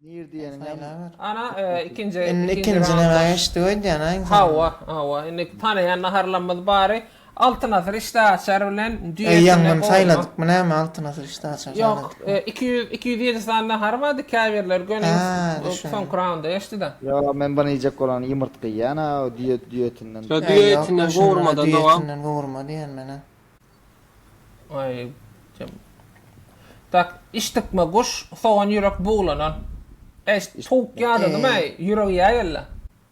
Nir diyenin hem Sayılar. Ana ikinci İkinci round neme var. geçti öyle yani. Hava. İndik tanıyan naharlanmadı bari. Altın hazır işte açar bilen düğetine Yangın kovulma. sayladık mı ne mi altın asır işte açar Yok, sayladık. 207 tane nahar vardı kâverler Ha, gönül düşün. son roundda geçti de. ya men bana yiyecek olan yumurtqa yana o diyetinden. Şo Yok, düetinden kavurmadan devam. Diyetinden kavurma diyen mene. Ay. cem- Tak iştikme kuş soğan yürek buğulanan. Tok yağdı değil mi? Yürek yağıyla.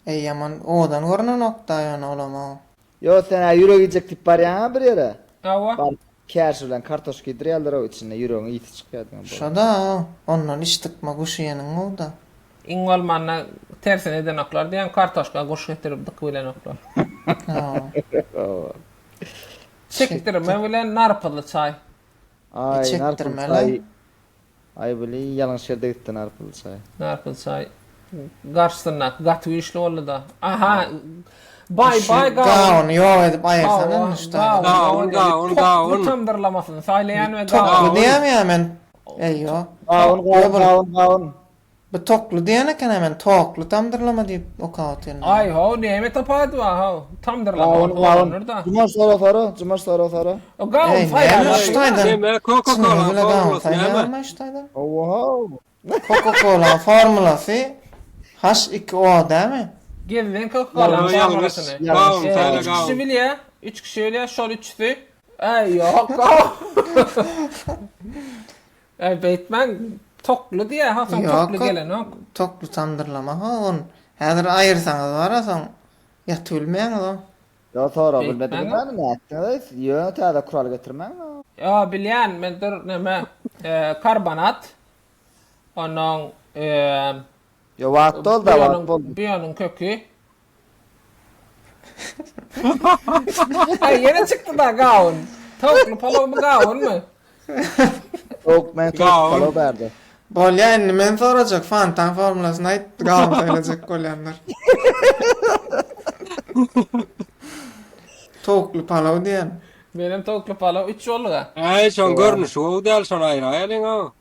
Yaman odan görünen nokta yani olama. Yo sen euro yiyecek tip var ya bir yere. Hava. Bak kers bilen kartoş gidirerler o içinde euro'nun iti çıkıyor. Şoda ondan iş tıkma kuşu yenin o da. İngolmanla tersine eden oklar diyen kartoşka kuş getirip dık bilen oklar. Ha. Çektirme bilen narpalı çay. Ay Çektirme narpıl lan. çay. Ay böyle yanlış yerde gitti narpıl çay. Narpalı çay. Karşısına katı işli oldu da. Aha. Bay gavun. Gavun yok edip ayırsan işte. Gavun. Tamdırlamasını saylayan ve Toklu gavun. diyem ya hemen. Eyyo. Gavun. Bu toklu diyene kan hemen toklu tamdırlama deyip o kağıtın. Ay ho neyme tapadı va ho. Tamdırlama. Gavun. Cuma sonra. O gavun Ey, fayda. neymiş işte? Deme Coca-Cola Öyle gavun formulası sayılır yeme. mı işte? Oho. Coca-Cola formülası H2O değil mi? Gelin Coca-Cola'nın Yanlış. formulasını. Gavun sayla 3 kişi gavun. biliyor. 3 kişi biliyor. Şol 3'sü. Ay yok gavun. Ay Batman toklu diye ha sen Yok, toklu gelen o. Toklu tamdırlama ha on. Hazır ayırsanız var ya son. Ya tülmeyen o. Ya sonra Peki, bilmedim ben- ben ne ettiniz? Yo tada kural getirmem. Ya bilen ben dur neme karbonat. Onun Yo vaat ol da vaat ol. biyonun kökü. Ay yine çıktı da gavun. Tavuklu palav mı gavun mu? Yok men çok Gavun. kalo verdi. Bol yani men soracak Fantan formulasını ait gavun sayılacak kolyanlar. Toklu palav diyen. Benim tavuklu palav 3 oldu da. Ay son görünüş o del son ayrı ayalın o.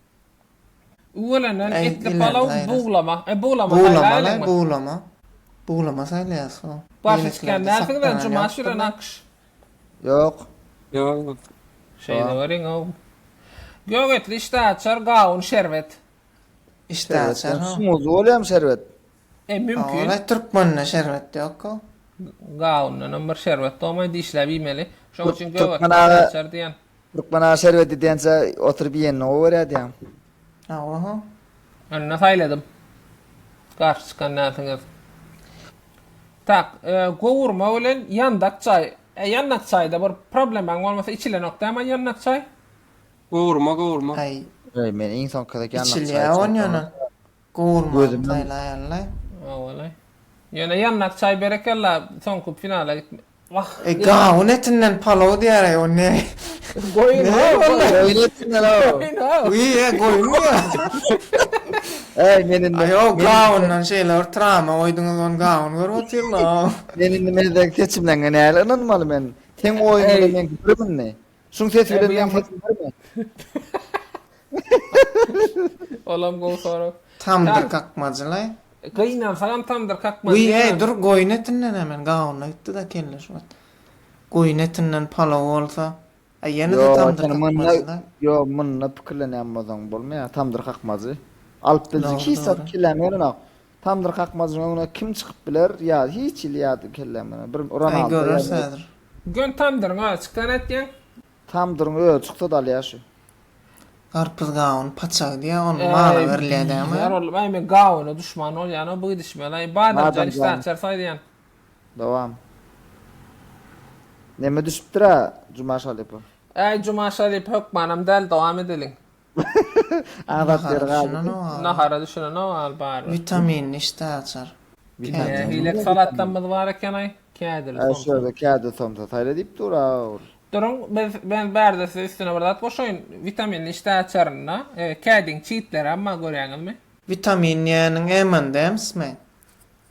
Uğulanan Ay, etli ileride palav ayrı. buğlama. Buğlama Buğlama sayla lan mı? buğlama. Buğlama saylayası o. Başı Yeniklerde çıkan nerede saklanan ben cuma yoktur şuran lan. akış. Yok. Yok. Şeyde var ya o. Gövetli işte açar gavun şerbet. İşte açar ha. Sumuz olayım şerbet. Mümkün. Olay Türkmenine şerbet yok o. Gavunun ömür şerbet olmayı dişle bilmeli. Şu için Türkmen gövetli ağa- açar diyen. Türk bana şerbet diyense oturup yiyen o var ya diyem. Ha oha. Önüne sayladım. Karşı çıkan neyatınız. Tak, kovurma öyle yandak çay. Yandak çayda bir problemin olmasa içilen nokta ama yandak çay. Kavurma. Ay Ay men insan kadar içiliye on yana. Kavurma Gözümden- saylayarlar. Vallahi. Yani yandak çay berekella son kup finale gitme. Vah. Gavun etinden palav diyer o ne? Koyun ha. Öyle etsinler o. Koyun ha. Uy ya koyun ya. Ay menin Ay o gavundan şeyler travma oydunuz on gavun gör otirla. menin de seçimden ne alınmalı men. Ten oyunu men görümün ne? Şun ses bilen bu men yağmur- seçim var mı? Olam gol sonra. Tamdır kakmacılay. Kıyınan falan tamdır kalkmaz. Uy dur koyun etinden hemen gavun itti da kelle şu an. Koyun etinden palav olsa. Ay yine de Yo tamdır sen kakmacılay. mınna yo mınna pikirlenýän bolmaýar. Tamdyr kakmazı. Alıp Doğru, bildi ki doğru. sat kellemeýän o. Tamdyr kakmazı ona kim çıkıp biler? Ya hiç ilýady kellemeýän. Bir Ay Ronaldo. görürsedir. Gön tamdır ha çıkan et diyen. Tamdyr ö çykdy da alýar şu. Karpuz gavun paçak diye onu mala verilýärdi ama. Yar ol, ben gavunu düşman ol yani bu düşman. Ay badam Badam can işte gavun. açar saydiyan. Dawam. Neme düşüpdir ha Cuma şalypy. Ay cuma şalip hükmanam del devam edelim. Adat yer Şunun galy. o. Nahara düşünün o al bari. Vitamin işte açar. Hilek salattan mı var eken ay? Kâdil. Ay şöyle kağıdı tomta taýla diýip durar. Durun ben berde size üstüne bardat boşoyun vitaminli işte açarına. Kâdin çiğitler ama görýäňiz mi? Vitamin ýanyň emende emsme.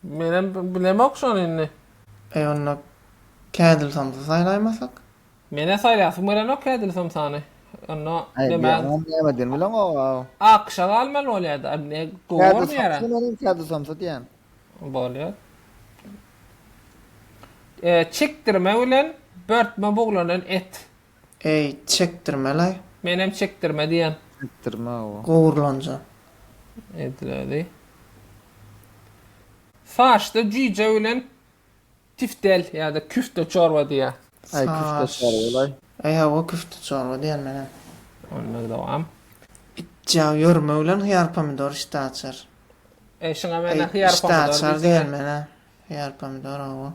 Benim bilemok şonu inni. Onu käädil samsa saylaymasak. Mene saylasın bilen o kâdil samsany. Onno Ay, deme anlayamadım bilen o. akşa galmal bolýardy. Ne gowur mu ýara? Kağıdı samsa diyen. Bolýar. Çektirme bilen börtme buglanan et. Ey çektirmelay. Menem çektirme diýen Ettirme o. Gowurlanca. edildi. Saçda cüce bilen tiftel ýa-da küfte çorba diýär. Ay küfte çar olay. Ey o küfte çorba diýen menen. Onno dowam. Jaw ýörme bilen hyýar pomidor işte açar. Şoňa Ey mena hyýar işte açar pomidor diýen menen. Hyýar pomidor o.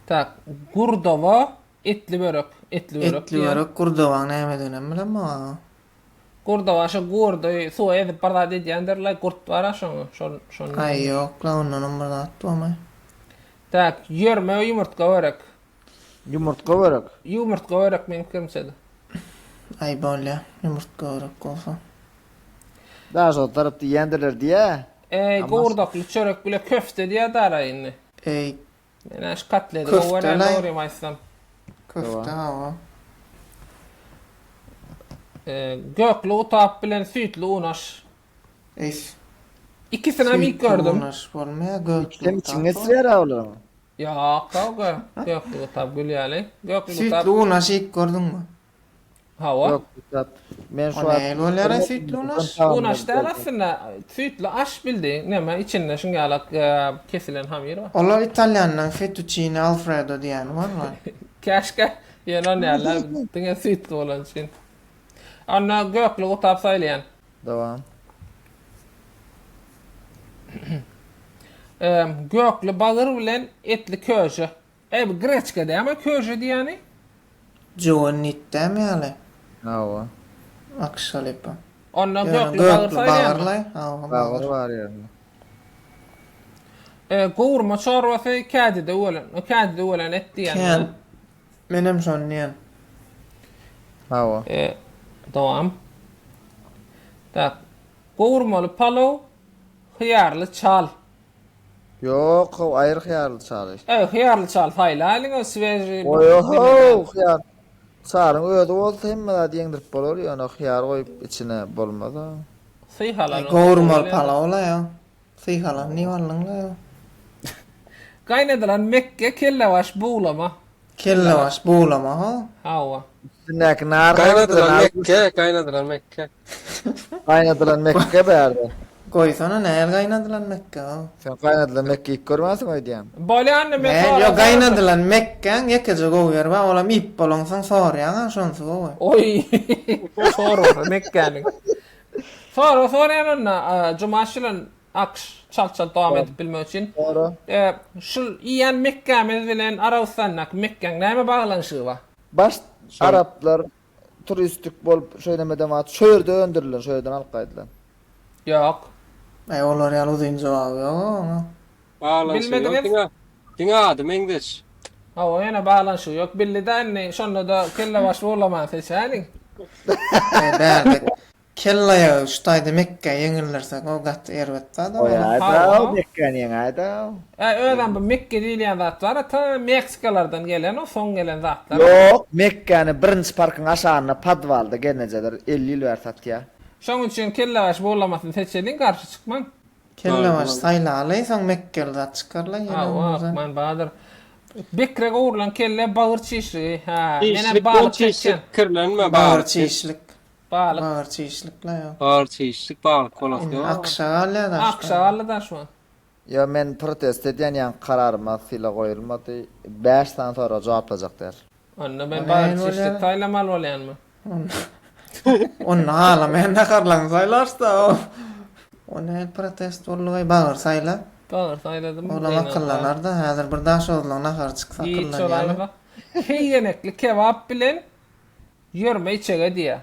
Tak, gurdova etli börek, etli börek. Etli börek kurdowaň näme diýen bilen mi? Gurdova şu gurdu suwa edip barda diýendir gurt bara şon. Ay yok la ondan barda atmay. Tak, ýörme ýumurtka börek. Yumurtka börek. Ýumurtka börek men kirmsedi. Ay bolýa, yumurtka börek bolsa. Daha şu tarafta yendiler diye. Gurdakly çörek bile köfte diýe dara indi. Ey Mena şu katledy Köfte gowara lan. dogry maýsam. köfte o. Gökli utap bilen süýtli unaş. Ey İkisini hem ilk gördüm. Unaş bolmaýa gökli. Kim içine siler avlar mı? Ya kavga. Gökli utap gülýäli. Gökli Sütli utap. unaş ilk gördüňmi? Hawa. Yok zat. Men şu O näil bolýar sütli unaş? Unaş da aslında süýtli aş bildi. Näme içinde şungalak kesilen hamir var. Olar italyandan fettuccine alfredo diýen barlar. Käşke ýene näler diňe süýtli bolan için. Anna gökli utap saýlayan. Devam. Gökli bagyr bilen etli köje. Bu greçka diýme köje diýeni. Giovannittem ýaly. Ha o. Akşalipa. Anna gökli Gökli bagyr saýlayan. bagyrlay. Ha, Bağır var yani. Gowurma çorwasy kädide bolan. O kädide bolan et diýen. Ken. Menem şonýan. Ha o. Dowam. Tak. Gowurmaly palaw, hyýarly çal. Yok o ayrı hıyarlı çalış. Hyýarly çal faýlalyň o sveji. Oyo hıyar. Sarın öde olsa hemme da diýendirip bolar ýa-ni hıyar goýup içine bolmaz ha. Syhalan. Gowurmal palawla ýa. Syhalan niýanlyňla ýa. Gaýnadylan Mekke kellewaş buğlama. Kelle baş buğlama ha. Hawa. Üstündeki nar Kaynadılar Mekke. Kaynadılan Mekke berdi. Goýsana näil gaýnadylan Mekke ha. Sen kaynadılan Mekke'yi görmezsin o diýem. Boli anne men Men yo gaýnadylan Mekkeň ýekece goýar ba olam ip bolonsaň sorýan ha şonsy goýar. Oy. Soro Mekke'nin. Soro yanına cumaşylan akş çal dowam edip bilmek için. Doğru. Şu iýen Mekke'miz bilen Arabstannak Mekkeň näme baglanşygy bar? Baş Araplar turistik bolup şöýlemeden wat şöýerde öndürilen şöýden alyp gaýdylar. Yok. Ay olar ýaly uzun jogaby ýok. Bilmediniz? Diňe adam English. Hawa yana baglanşygy ýok. Bildi anne şonda da kellewaş bolama seçäliň. Bäde. Kella ýa ştaýda Mekke ýeňillersek o gat erbetde da. O ýa-da Ha, o Mekke'nin ýa-da. Öýden bu Mekke diýilýän zat bar, ta Meksikalardan gelen o soň gelen zatlar. Yok Mekke'ni birinci parkın aşağına Padval'da gelneceler 50 yıl versat ya. Şoň üçin kellewaş bolamasyny seçäliň garşy çykman. Kella baş saýlaly soň Mekke zat çykarlar Ha, ýene. man bahadır. Bekre gowurlan kelle bagır çişri. Ha, mene Çiçlik balık çiçlik çekken. kirlenme Bagır bağır çiçlik. Balık. Bagır çiçlikla ýa. Bağır çiçlik bağır kolak yok. Akşagal da. Akşavallı da şu an. Ya men protest edýän ýa kararma sila goýulmady. 5 saat sonra jogaplaşaklar. Anna ben O bagır näil bolýar? çişlik taýlamal bolýanmy? On hala men nakarlan saylarsa o. O näil protest bolýar bagır sayla. Bagır taýladym. Ola akıllanar da häzir bir daş ozlan nakar çyksa Yiğit akıllan ýaly. şolay. Heýgenekli kebap bilen ýörme içege diýe.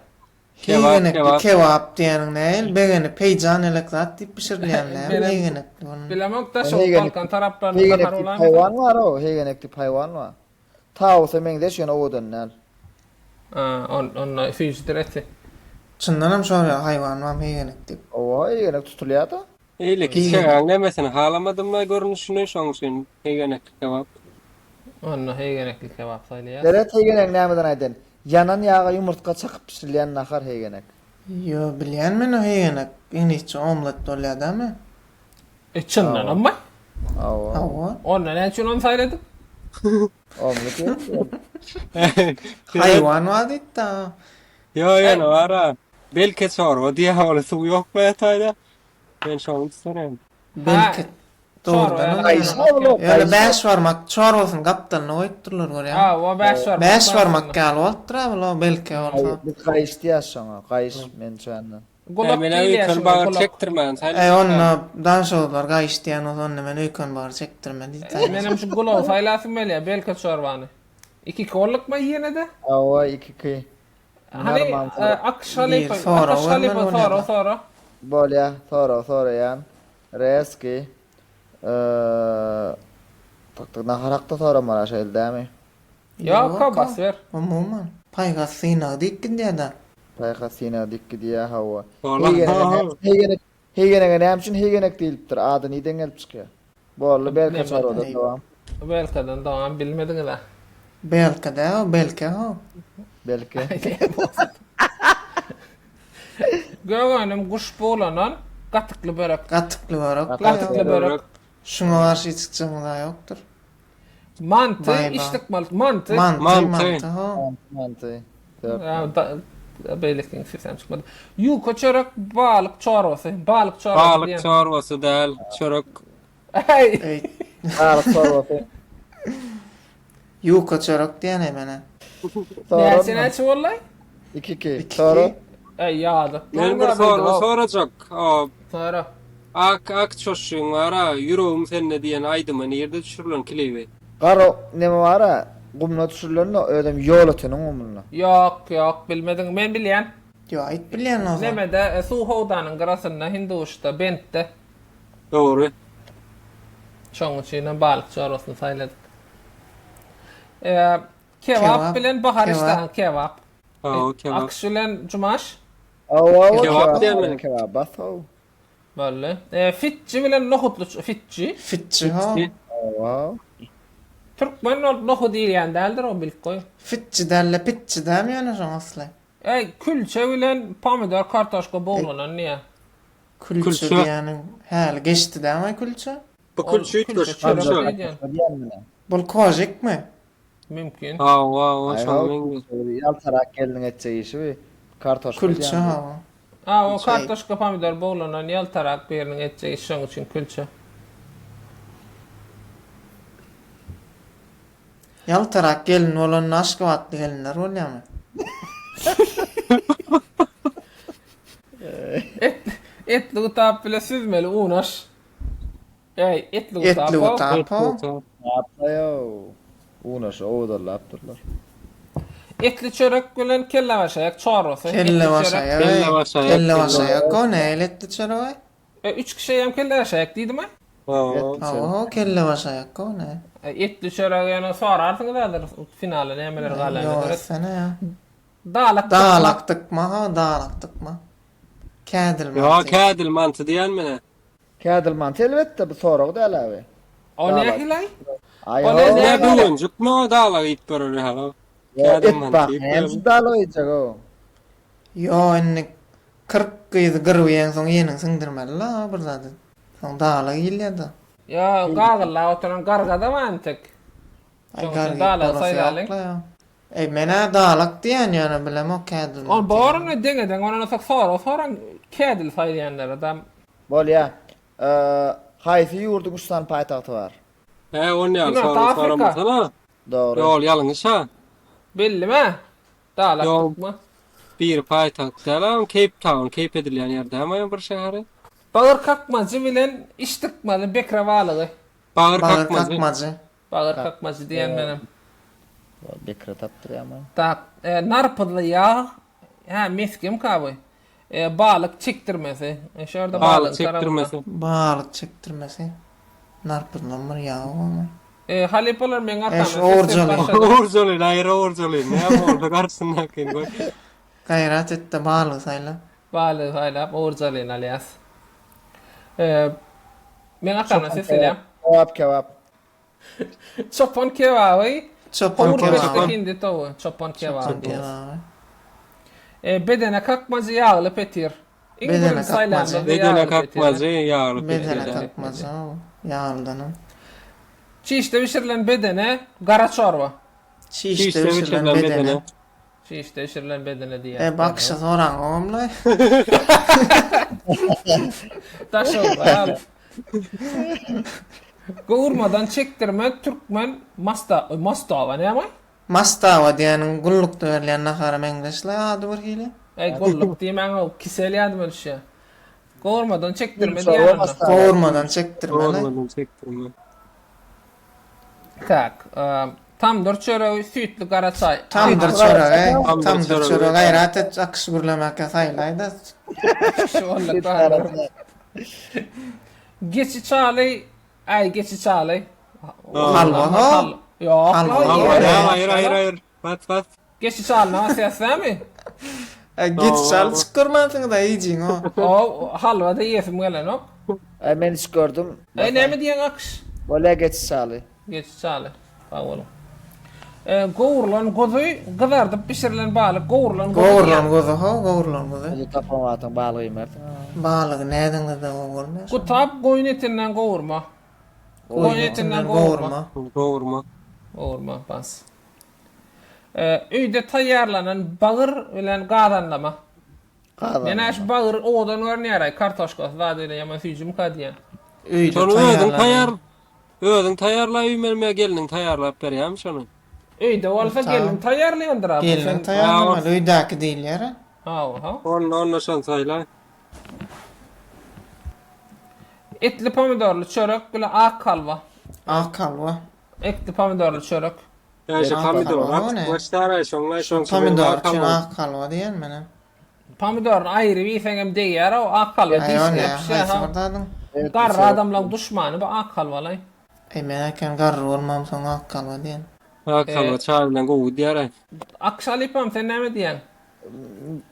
Heýgenekli kebap diýeniň näil begeni peýjan elek zat diýip pişirilýän näil Benim- heýgenekli onu. Bilemok da şu Heýgenekli- Balkan taraplarynda Heýgenekli har bolan. hayvan var o, heýgenekli hayvan var. Tawsa meňde şuna odanlar. On füýjdireti. Çyndan hem şoňa haýwan hem heýgenekli. O heýgenek tutulýar da. İyilik sen nemesini halamadım mı görünüşünü şoň üçin heýgenekli kebap. Onna heýgenekli kebap taýlaýar. Deret heýgenek nämeden aýdyn. Yanan yağa yumurtka çakıp pişirilen nahar hegenek. Yo bilýän men o heýenek iniçi omlet bolýar-da Çyndan amma. Awa. Hawa. Ondan näçe onu sayladyk? Omlet yok. Hayvan waditda. Yo yani var ha. Belki çorba diye havalı su yok mu yatayda? Ben şu an isterim. Belki doğrudan Çorba, Kayısı yani. oğlum. Öyle beş varmak çorbasyny gapdalyny oýtdurlar görýär. Ha, o 5 var. Beş varmak gal boltra bula belki olsa. Bu kayış diýär şoňa. Kayış men çöndüm. Gulak Ben değil ya öykün şimdi, bağır gulak. çektirmen. Sen Onna danşolar gaýşdýän ozonda men öýkön bar çekdirme diýdi. Benim şu gulak saylasım öyle ya, belki çorbanı. 2 kolluk mu yine de? Awa iki kıy. Hani Normal. akşalayıp, Bir, sonra, akşalayıp, vermen sonra. Bolya, sonra yan. Reski. Tak naharakta sonra mara şeýle dämi? Ya kabas ver. Umuman. Paýga syna dikkin diýär. Paýga sine dikki diýä hawa. Vallahi. Hegenek näme hegenek diýilipdir. Ady niden gelip çykýar? Bolly belki Ne çorada bileyim. dowam. Belkadan tamam bilmedin de. Belki de o, belki o. Belki. Gögönüm kuş bolanan katıklı börek. Gatykly barak. Katıklı börek. Şuňa garşy içikçem da ýokdur. Mantı, Vay be. içtik mantı. Mantı ha. Mantı. Ya da beylikten sistem çıkmadı. Yu koçarak balık çorbası. Balık çorbası Balık diyen. çorbası değil. Çörek. Hey. Ey, Balık çorbası. yuka çörek diýene mene. Näçe näçe vallahi? İki. Sonra Ey yağdı. Ben bir sorma soracak. Sonra. Ak çoşun var ha. Yüreğim seninle diyen aydımı nerede düşürülün kilevi? Garo neme var ha? Gumna düşürlerini ödem yol ötünün umulna. Yok bilmedin. Ben bilýän. Yo aýt bilýän o zaman. Nemede Suhodanın garasında Hinduş'ta Bent'te. Doğru. Şoň üçin balyk çorbasını sayladyk. Kebap Kebap, bilen Baharistan kebap. kebap. Ha, kebap. Akşulen cumaş. Awa Kebap diýermen. Kebap basaw. Böyle. Fitçi bilen nohutlu fitçi. Fitçi ha. Awa. Türkmen nohut diýen däldir o bilip koy. Fitçi derle pitçi dämi ýani şoň asly. Külçe bilen pomidor kartoşka boglanan niýe? Külçe Külçe. diýäniň häli geçdi dämi külçe? Bu külçü Külçe ütmüş. çörek Külçü. diýen. Bol kozik mi? Mümkin. Ha, şu men. Yaltarak geldin etçe işi. Kartoşka. Külçe ha. O kartoşka pomidor boglanan yaltarak biriniň etjegi şoň üçin külçe. Yaltarak gelin olan aşkawatly gelinler bolýarmy? Etli utap bile süzmeli unaş. Etli utap. Etli utap ha. Yapma yo. Unaş oğudurlar yaptırlar. Etli çörek bilen kelle başayak çorbasy. Kelle başayak. Kelle başayak. Kelle başayak o ne eletli çörek? 3 kişi hem kelle başayak diýdim mi? Ha, kelle başayak o ne? Etli çörek ýa-ni sorarsın dalar finale nämeler Yo, galan. sene ya. Dağlak. Dağlak tıkma ha, dağlak tıkma. Kədil Ya mantı. kadil mantı diyen mi? Kadil mantı elbette bu sorak da elave. O ne hilay? Ay O ho. ne- Ne buluncuk mu dağla git görür hala. Kadil Et bak. mantı. Hemsi daloyacak o. Yo, enni 40 gyzy gyrwýän soň ýening syňdyrmaly la bir zady. Soň dağlak ýylýar da. Ya gagalla oturan gargada mantık. Soň gargy dağlak parasy saylalyň. ýokla ýa. Mene dağlak diýen ýa-ni bilem o kədil. On borunu deňeden ona sak soran kedil saylayanlar adam. Bol ya. Hayfi yurdun ustan paytaxtı var. He on ya Bunlar da sonra Afrika. masana. Doğru. Yol yalınış ha. Belli mi? Dağlak Yo. mı? Bir paytaht delam Cape Town, Cape edilen yerde hemen bir şehri. Bağır kakmacı bilen iş tıkmalı bekravalığı. Bağır Bağır kalkmaz. kakmacı. Bağır kakmacı diyen benim. Bekre taptır ama. Tak, narpıdlı yağ. Ha miskim kabı. Balık çektirmesi. Şurada Bağlı balık çektirmesi. Bağlık çektirmesi. Narpıdlan bir yağı ama. Halip olur men Eş, orcalı. Uğurcalıyın, ayrı uğurcalıyın. Ne yapma orada karşısından kendi koy. Gayret etti bağlı sayla. Balık hala uğurcalıyın alias. Men atarna Sicilya. Kebap. Çopan kebabı Çopan Kavurma işte kebabı. hindi tavuğu. Çopan kebabı. Kebabı. Bedene kakmacı yağlı petir. Bedene İngiliz kakmacı. Tayland'da Bedene yağlı kalkmaz petir. yağlı Bedene petir. kalkmaz o. Yağlıdanım. Çiğişte pişirilen bedene gara çorba. Çiğ işte Çiğ pişirilen bedene. Çiğiste pişirilen bedene diye. Bakışa soran oğlum. Taş oldu ya. Kavurmadan çektirme Türkmen mastava ne ama? Mastava diyenin gulluk döverleyen nakarım English'le adı var hile. Golluk diyeyim ben kiseli yadım öyle şey. Kavurmadan çektirme Çorba diye anla. mastava. Kavurmadan çektirmeli. Olmadım çektirme. Tak. Tamdır çöreği sütlü kara çay. Tamdır Tamdır çöreği. çöreği. Tamdır çöreği. Gayret et akış gürlemekle saylaydı. Şu olduk var. Geçi çağlay. Ay geçi çağlay. Halva ha? Yok. Halva. Hayır. Bas. Geçi çağlay nasıl mi? Git çal çıkırmadın da yiyeceksin o. O halva da yesim gelen o. Ben hiç gördüm. Ne mi diyen akış? Böyle geç sağlı. Geçi çağlay. Bak oğlum. Goğurlan gozuy kızartıp pişirilen balık goğurlan gozuy. Goğurlan gozu ha, goğurlan gozu. Bunu tapamadın bağlıyım artık. Balık neden de goğurmuyor? Kutap koyun etinden goğurma. Koyun etinden goğurma. Goğurma. Doğurma. Bas. Üyde tayarlanan bağır bilen qadanlama. Yine şu bağır oğdan örneğeray kartoşkası daha öyle yama sücüm kadiyen. Öyle Şonu ödün tayarla ümelmeye gelinin tayarlayıp vereyim şunu. Üyde olsa Tamam. gelin tayarlayandır abi. Gelin tayarlamalı. Öydaki değil yere. Ha. Onunla şan sayla. Etli pomidorlu çörek bile ak kalva. Ah kalva. Etli pomidorlu çörek. Ya işte Ya, pomidor. o ne? Başlara şonla şon. Pomidor için ah kalva diyen benim. Pomidorun ayrı bir fengem değer o ak kalva. Ay o ne? Dişle Hay ha. sordadım. Garra adamla düşmanı bu ak kalvalay. Menaken garr olmam sana ah kalva diyen. Kalma çağırılan kovu diyerek. Aksalipam sen ne mi diyen?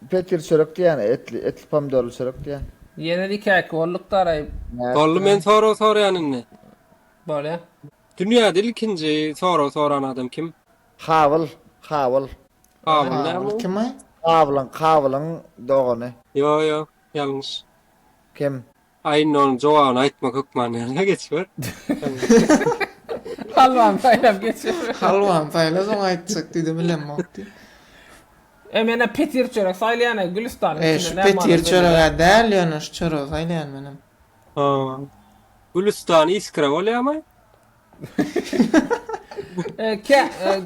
Petir çörek diyen, etli pomidorlu çörek diyen. Yine dikek olduk da arayıp Kollu men soru ne? böyle. Dünyada ilkinci soran adam kim? Havıl. Abi ne bu? Kim ay? Havılın doğunu. Yo yanlış. Kim? Ayın onun cevabını aytmak hükman ne geçiyor? Halvam saylam geçiyor. Halvan payla son aytsak dedi bilem okti. Emene petir çörek saylayana Gülistan. Şu petir çöreğe değil yanış çöreğe saylayan benim. Ha. Gülistan iskra oluyor ama.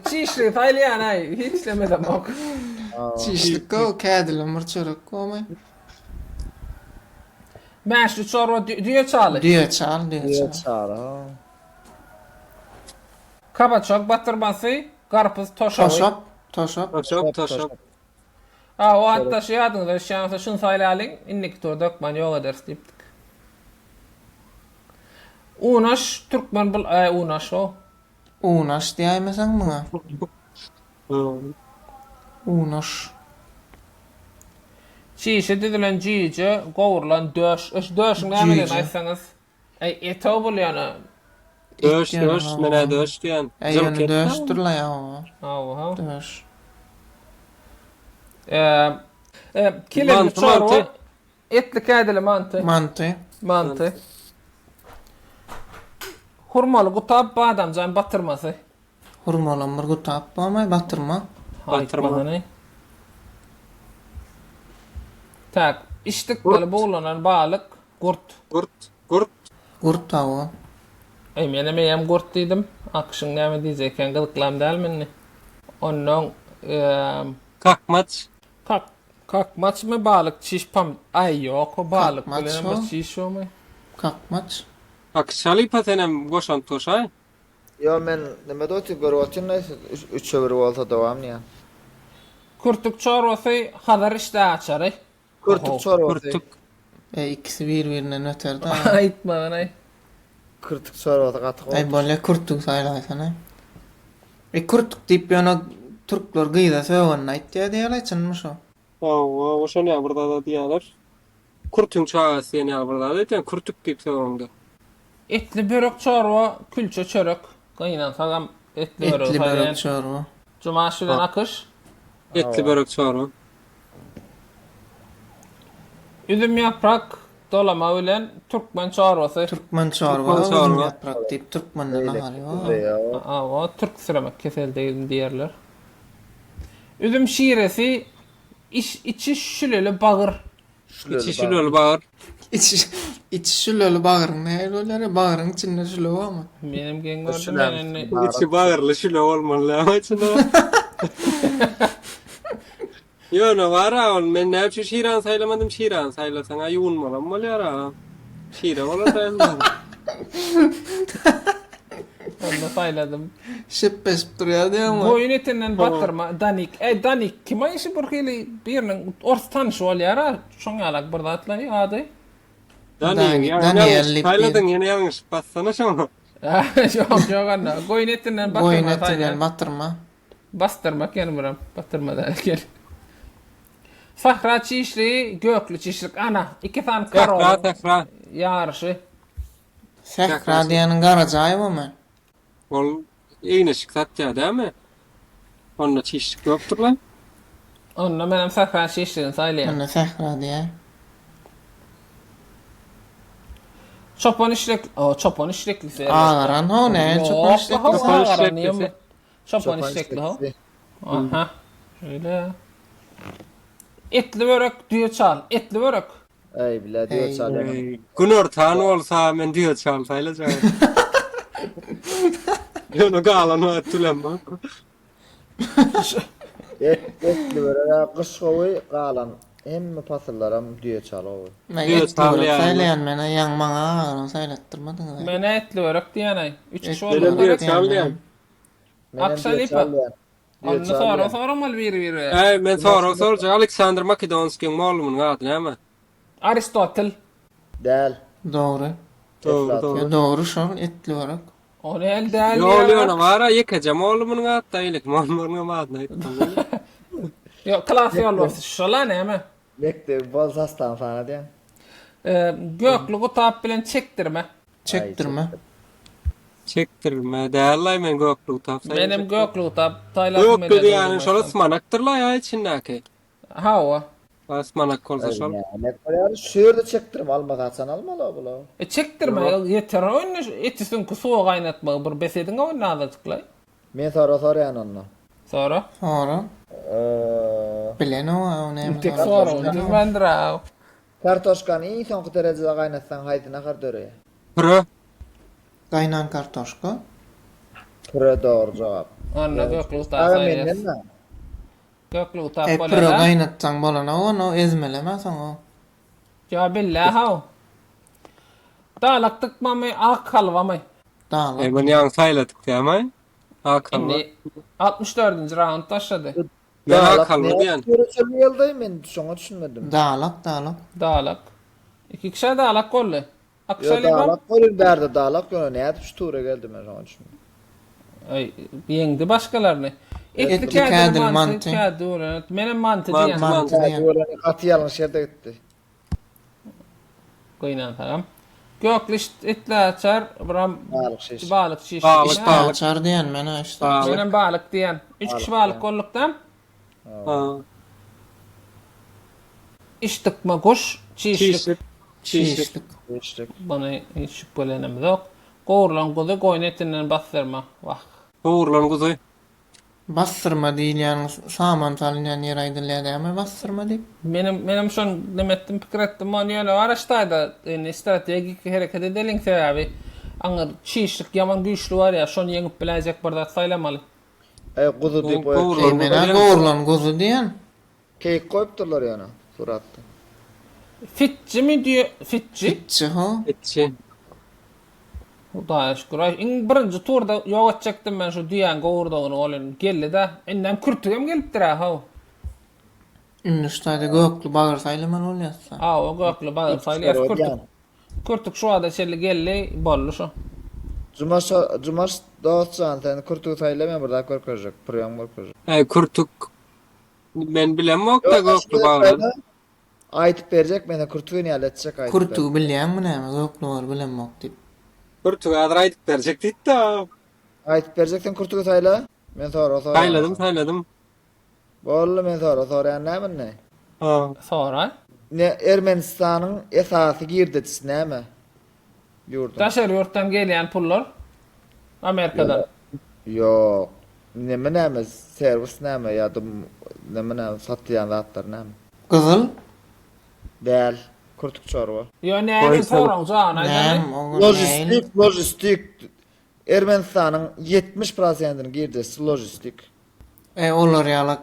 Çişli saylayana hiç demedim ok. Çişlik o kedilim var çörek koymay. Meşru çorba diyor çağlı. Diyor çal. Diye çağır. Kabaçok batırması, karpuz, toşoy. Toşop. Taşop. O hatta şey adını şansa şun saylayalım. İnnik tur dökman yok eder stiptik. Unaş, Türkmen bul... Unaş o. Unaş diyemesen buna. Unaş. Çiğşe dedilen ciğce, qoğurlan döş. Döşün ne bilin aysanız. Eto bul yani. Döş, mene döş diyen. Yani döştür la ya o. Aha. Döş. Kilim Mantı, çorba. mantı. Etli kedili mantı. Mantı. Hurmalı kutap badamcan batırması. Hurmalan bir gutap bağmay batırma. Batırma. Tak. İştik böyle boğulanan balık. Kurt. Gurt tavuğu. Mene meyem kurt dedim. Akışın ne diyecekken gıdıklam değil mi? Onun kakmaç mı balık çiş pam... Ay yok o balık. Kakmaç Böyle o. çiş o mu? Kakmaç. Akşali patenem boşan toşay. Yo men nima doti görüyorsun ne? Üç çeviri olsa devam ya. Kurtuk çorbası hadar işte açar. Kurtuk çorba. Kurtuk. İkisi birbirinden öter da. Aytma bana. Kurtuk çorba katık. Ay böyle kurtuk saylaysan ay. Kurtuk deyip yana Türkler gıyda söğün aytya diyalayçınmış o. O şan ya burada da diyorlar. Kurtun çağı sen ya burada da kurtuk deyip sorumda. Etli börek çorba, külçe çörek. Kıyınan sağam Etli börek Etli börek saylayan. çorba. Cumaş bilen akış. Etli börek çorba. Üzüm yaprak dolama bilen Türkmen çorbası. Türkmen çorba. Türkmen çorba. Uzun yaprak deyip Türkmen'den ahali var. Ya. Aa, Türk sıramak kesel değil diğerler. Üzüm şiresi içi şüleli bağır. İçi şülöl bağır. İç şülöl bağırın. Ne öyle bağırın içinde şülö var mı? Benim gen gördüm Şülen. ben İçi bağırlı şülö olmalı ama içinde. Yo no var ha, men ne şu şiran saylamadım şiran saylasan ayunmalam mı ya? Şira ola sayılmaz. onu sayladım. Şeppes duruyor diyor mu? Koyun etinden batırma danik. Danik kime işi bir hili birinin orta tanış ol yara. Şoň alak bir datlay adı. Daniel Lippi. Sayladın yine yanlış bassana şunu. Yok anna. Koyun etinden Boyun batırma etinden sayla. batırma. Bastırma gelmiyorum. Batırma da gel. Sahra çişli, göklü çişlik. Ana, iki tane Tekrar karo tekrar. yarışı. Sekra diyenin garacayı mı? Ol iğne çıksatca değil mi? Onunla çişlik yoktur lan. Onunla benim sahra çişliğini saylayayım. Anne sekra diye. Çopan işlek, çopan işleklisi. Ağaran o ne? Çopan işlekli. Çopan işleklisi. Çopan işlekli ha. Aha. Şöyle. Etli börek diyor çal. Etli börek. Ey bile diyor Ey. çalıyor. Gün ortağın olsa ben diyor çal sayılacak. Yonu galan o ettilen bak. Etli böyle kış kovu kalan. Hem pasırlar hem diyor çalıyor. Ne Diyor etli çal börek yani. saylayan bana yan bana ağaran saylattırmadın mı? Mene etli börek diyenay. Üç kişi Etli Benim oldu. diyor börek çal diyen yani. Aksalipa. Onu sonra mal bir. Ey men soracak Alexander Makedonski'nin malumunun adı ne mi? Aristotel. Del. Doğru. Doğru doğru. Ya doğru şu etli börek. Onu el değil Yoluyona var ha yıkaca malumunun adı da iyilik malumunun adını ettim. Yok klas yol şola ne mi? Bekle boz hastan sana diyen. Göklü tap bilen çektirme. Çektirme. Çektirme değerli men göklü tap Benim göklü tap taylasım Göklü yani şöyle ısmanaktır la ya içindeki. Hava. Ismanak olsa şöyle. Ne kadar şöyle çektirim almak atsan alma la bula. Çektirme yeter oyunu etisin ku soğuk kaynatma bir besedin oynadı tıklay. Men sorayan onunla. Sonra Sonra. Bilen o ne? tek sonra onu vendra. Kartoşkanı iyi son derecede kaynatsan haydi ne kadar dörüye. Pırı. Kaynan kartoşka. Pıra doğru cevap. Anna göklü tap Aga saylas. menden mi? Göklü tap Pırı bolala. kaynatsan bolana onu ezmelemezsen o. Ya billah hav. Dalaktık mı ak kalva mı? Dağlı. Hemen yan sayladık değil mi? Hakan var. Şimdi 64. round taşladı. Ben Hakan var diyen. Görüşüm yıldayım ben şuna düşünmedim. Dağlak. Dağlak. İki kişi dağlak kollu. Yo Akşali bak. dağlak koyun derdi dağlak yok. Ne yapıp şu tuğra geldim ben şuna düşünmedim. Ay yendi başkalarını. Etli Etli kağıdın kağıdın mantı. mantı. Kağıdı uğranı. Benim mantı diyen. Mantı. Ya tuğra katı yanlış yerde gitti. Koyunan tamam. Gökliş etli açar. Buram Balık şiş. balık şiş. Balık, Ha, balık. Açar diyen bana işte. Balık. Benim balık diyen. 3 kişi balık kolluktan. Ha. İş tıkma kuş. Çiğişlik. Çişlik. Çiğişlik. İşte. Bana hiç şüphelenemiz yok. Koğurlan kuzu koyun etinden bastırma. Vah. Uğurlan kuzuy. Bastırma değil yani saman salinen yer aydınlığa ama bastırma değil. Benim şon demettim fikir ettim onu yani araçtaydı yani stratejik hareket edelim sebebi anır çiğişlik yaman güçlü var ya şon yengip bilecek barda saylamalı. Kuzu deyip Doğru. o Keymena goğurlan gozu diyen. keyik koyup durlar yana. Suratta. Fitçi mi diyor? Fitçi? Fitçi ho. Etçi. Hudağa şükür. En birinci turda yoga çektim ben şu diyen goğurdağını olun geldi de ennem kürtügem geliptir ha. Ünnüştayda göklü bağır saylaman ol yazsa. O göklü bağır saylıyas kürtük şu anda çelli gelli bollu şu. Cumaş dağıtsan sen kurtuğu saylamaya burada korkacak. Pıryan korkacak. Kurtuk. Ben bilem yok da göklü bağlı. Aytıp verecek bana kurtuğu niye halledecek aytıp. Kurtuğu bilyen mi ne? Göklü var bilen mok deyip. Kurtuk adraydık verecek değil de. Aytıp bereceksen kurtugu sayla. Men sonra. Sayladım. Bolly men sonra näme ne? Ha. Sonra. Ne Ermenistan'ın esasy girdetisi näme? Yurdun. Taşer yurttan gelen pullar Amerikadan. Yok. Näme servis näme ýa-da näme satýan zatlar näme? Kızıl. Däl. Kurtuk çorba. Yo näme soraň jan aýdany. Lojistik. Ermenistan'ın 70%'ini girdesi lojistik. Olar ýalak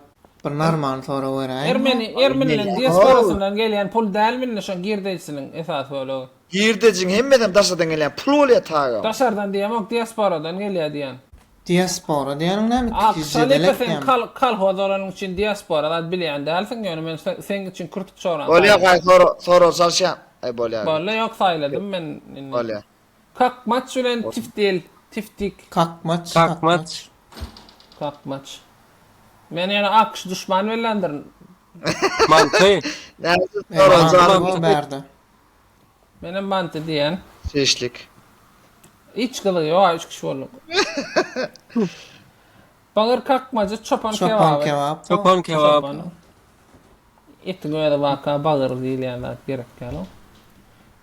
bir normal sonra beräýin. Ermenilerin diasporasından gelen pul dälmi şo girdesiniň esas bolugy. Girdejin hemmeden daşadan gelen pul bolýar taga. Taşardan diýemok diasporadan gelýär diýen. Diaspora diýeniň näme? Akşalyk sen kolhozlaryň üçin diasporada bilýän dälsiň ýöne men sen üçin kurtuk soran. Bolýar gaý sonra salşan. Ay bolýar. Bolla ýok saýladym men. Bolýar. Kak maç bilen tiftik. Kakmaç. Kakmaç. Men ýene akş düşman bilendirin. Mantı. Näme sonra Sonra berdi. Menem mantı diýen. seçlik. Hiç kılığı yok, 3 kişi olduk. Bağır kakmacı, çopan kebabı. Çopan kebap. Etin öyle vaka bağır değil yani gerek galo.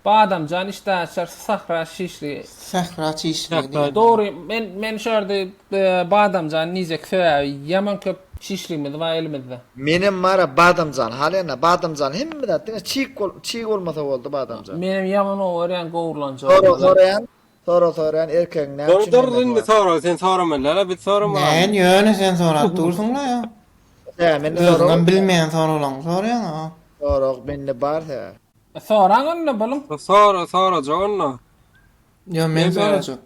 Badamcan işte açar sahra şişli. Sahra çişli. Doğru men şöyle badamcan nizek söyle yaman köp şişli mi var elimizde. Menem mara badamjan halena badamjan hemmede diňe çiğ olmasa boldy badamjan. Benim yaman o ören goğurlanca. Sonra erkeğin ne için? Dordurun sonra sen soramala bit sorama. Men ýöne sen sorat dursun la ýa. Ya men Özüňden bilmeýän soralan soraýan. sonra menne bar ya. Soran ne balım? Sonra jonna. Yo men sorajak.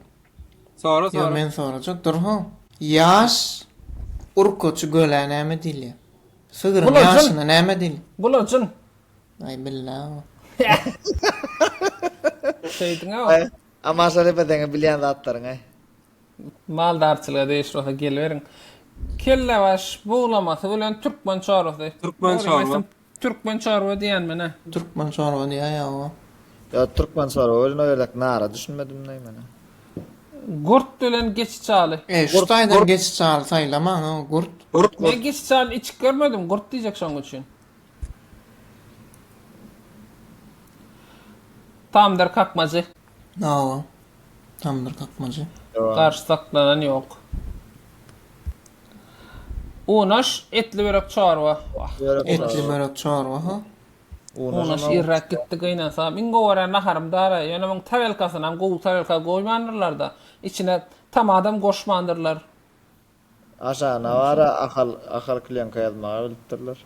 Sonra. Yo men sorajak dur ha. Ýaş urkoçu göle näme dilýär? Sygyryň Bular ýaşyna näme dilýär? Bulacın. Ay billah. Şeydin ha. Ama şerefeden bilýän zatlaryň ay. Maldarçylyga değişrosa gelverin. Kelle baş buğlaması bilen Türkmen çarwasy. Türkmen çarwa diýen mene. Türkmen çorba diýär ýa. Ya Türkmen sonra öyle öyle nara düşünmedim näme. Gurt bilen geçi çaly. Şu taýdan geçip çal saýlama ha gurt. Men geçi çaly hiç görmedim. Gurt diýecek şoň üçin. Tamdır kakmacı. Nawa. Tamdır kakmacı. Karşı saklanan yok. Unaş etli börek çarwa. Etli börek çorba ha. Unaş irrak gitti gıynan sağ. Ingo wara naharım dara. Ýöne muň tawelkasynam gowy tawelka goýmandylar da. İçine tam adam goşmandyrlar. Aşağı navara akal klienka yazmağa bildirler.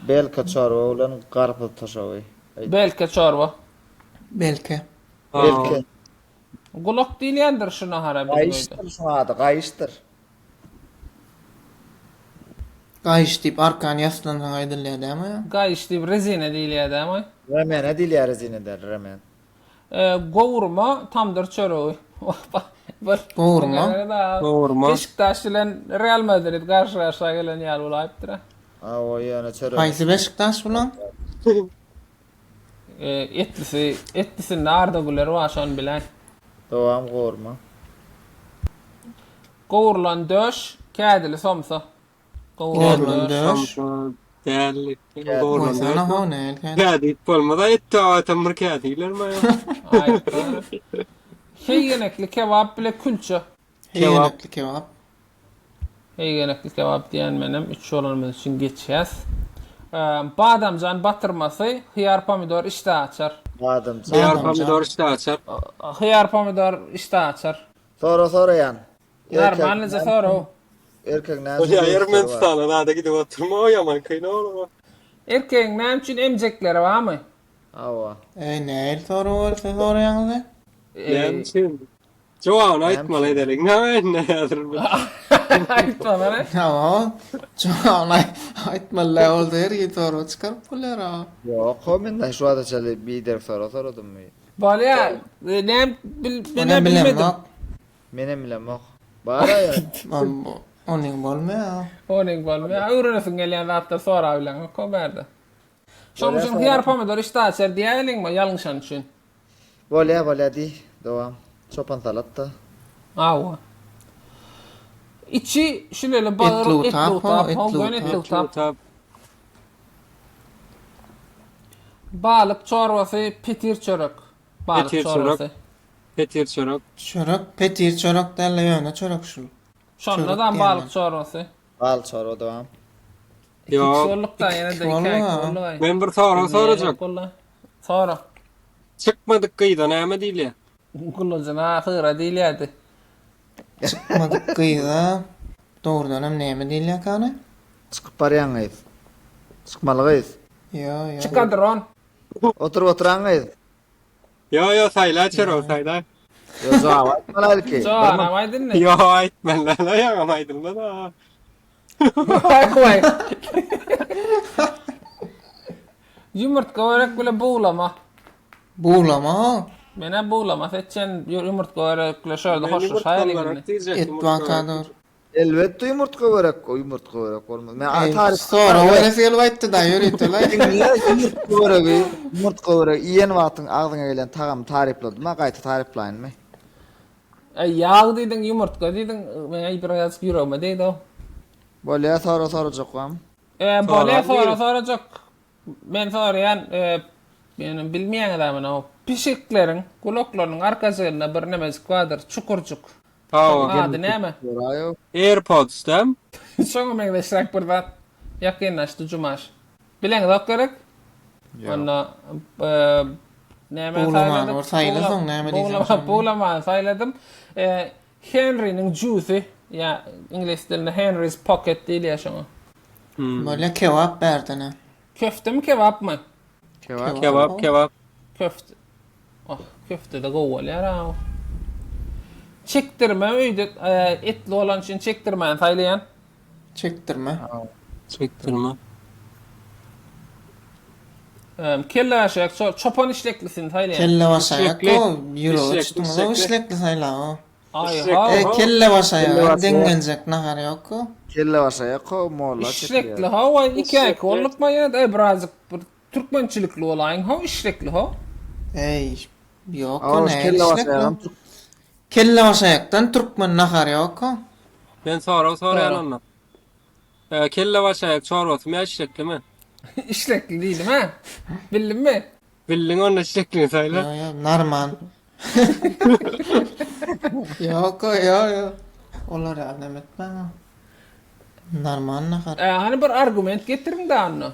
Belki çorba ulan garpy taşawy. Belki çarwa. Belki. Belki. Gulak diýilýändir şu nahara bilmeydi. Gayıştır şu adı gayıştır. Gaýyş diýip arkan ýaslansaň aýdylýar däme ýa. Gaýyş diýip rezine diýilýär ama. Remen edilýär zine der remen. Gowurma tamdır çöreği. Gowurma. Beşiktaş bilen Real Madrid garşylaşa gelen ýaly bolaypdyr. O ýöne çörek. Haýsy Beşiktaş bolan? Etlisi narda güler wa şon bilen. Dowam gorma. Gowurlan döş, kädili somsa. Gowurlan döş. Değerli. Sana ho ne elken? Kadi polmada etta tamır kadiler ma ya. Heygenekli kebap bile külçe. Heýenekli kebap. Heygenekli kebap diýen menem 3 olanymyz üçin geçýäs. Badamjan batyrmasy, hyýar pomidor işte açar. Badamjan. Değer pomidor işte açar. Hyýar pomidor işte açar. Sonra yan. Normalde sonra. Erkek näme? O ya Ermenistan'a da gidip oturma o yaman kıyna olur. Erkeğin näme üçin emjekleri barmy? Awa. Näil soru bolsa soraýaňyz? Yani şimdi. Joan aytmaly edelik. Ne yadır bu? Aytmalar. Nawa. Çoğanay aýtmaly bolsa her ýer soru çykaryp bolar ha. Yok, men şu ada çaly bir soradym mı? Balya, näme bilmedim. Menem bilen yok. Bara ya. Onuň bolmaýar. Onuň bolmaýar. Öwrenesiň gelýän zatlar sonra bilen koberdi. Şoň üçin hyýar pomidor işte açar diýeligmi ýalňyşan üçin? Bolya di. Dowam. Çopan salatta. Awa. İçi şöyle bağır, Etli etli utap, utap, etli hoğun utap. etli utap. Tabii. Balık çorbası, petir çörek. Balık Petir çörek. çorbası. Petir çörek. Çörek, petir çörek derle yöne çörek şul. Şonnadan Çörek balık diyemem. çorbası. Bal çorba devam. İki Yok. kişilik da yine de iki Vallahi. ayaklı olay. Ben bir soru soracak. Sonra. Çıkmadık kıyıdan ama değil ya. Kullucuna hıra değil yadi. Çıkmadık kıyıda. Doğrudan hem neyme değil ya kanı? Çıkıp barayağız. Çıkmalıyız. Yo. Çıkadır on. Oturup oturağız. Yo sayla çörek sayla. Yo cevap atmalar ki. Çoğana maydın ne? Yo aytmen lan ayağamaydın lan ha. Vay. Yumurtka olarak bile buğulama. Buğulama. Mene buğulama. Seçen yumurtka olarak bile şöyle Ben hoş yumurta hayal olarak gibi. diyecek, Et yumurta olarak. vakadır. Elbette yumurtka olarak o yumurtka olarak olmaz. Men tarif Sonra o refil vaytı da yürütü la. yumurtka olarak yumurtka olarak iyen vatın ağzına gelen tağam tarifladım. Ma gaýta tariflaýyn. Yağ dedin yumurtka dedin. Mene biraz yürüme deydi o. Bolya soracak vam. Böyle buyurun. soracak. Ben sorayan benim bilmeyen adamın o pişiklerin, kulaklarının arkasında bir nemezik vardır, çukurcuk. Tamam. Adı ne mi? Sorayo. AirPods dem. Sonra men de şak buradan yakınlaştı cumaş. Bilen doktoruk. Ona neme Buğulaman var, sayıladın, neme diyeceğim şimdi? Buğulaman sayladım. Henry'nin juicy, ya İngiliz dilinde Henry's Pocket değil ya şuna. Böyle kebap berdine. Köfte mi kebap mı? Kebap. Köfte. Oh, köfte de goval ya. Çektirme öyle etli olan için çektirmeyen saylayan. Çektirme. Çektirme. Kelle aşağı çopan işleklisin saylayan. Kelle vaşayak İşlekli. o. Euro İşlekli, uçtuğunda işlekli. işlekli sayla o. Ay İşlekli. ha. Kelle Kelle vaşayak vaşayak. dengelecek nahar yok o. Kelle başaya ko molla İşlekli ha o iki ay kolluk mu ya da birazcık bir Türkmençilikli olayın ha işlekli ha. Ey yok o Ağız ne kelle işlekli. başaya. Kelle vaşayaktan Türkmen nahar yok o. Ben sorayan Sonra. onunla. Kelle başayak çorbası mı şekli mi? İşlekli değilim ha. Bildin mi? Bildin onunla şeklini sayla. Yo narman. Yok o yo. Olar yardım etme. Narman nahar. Hani bir argument getirin de anno.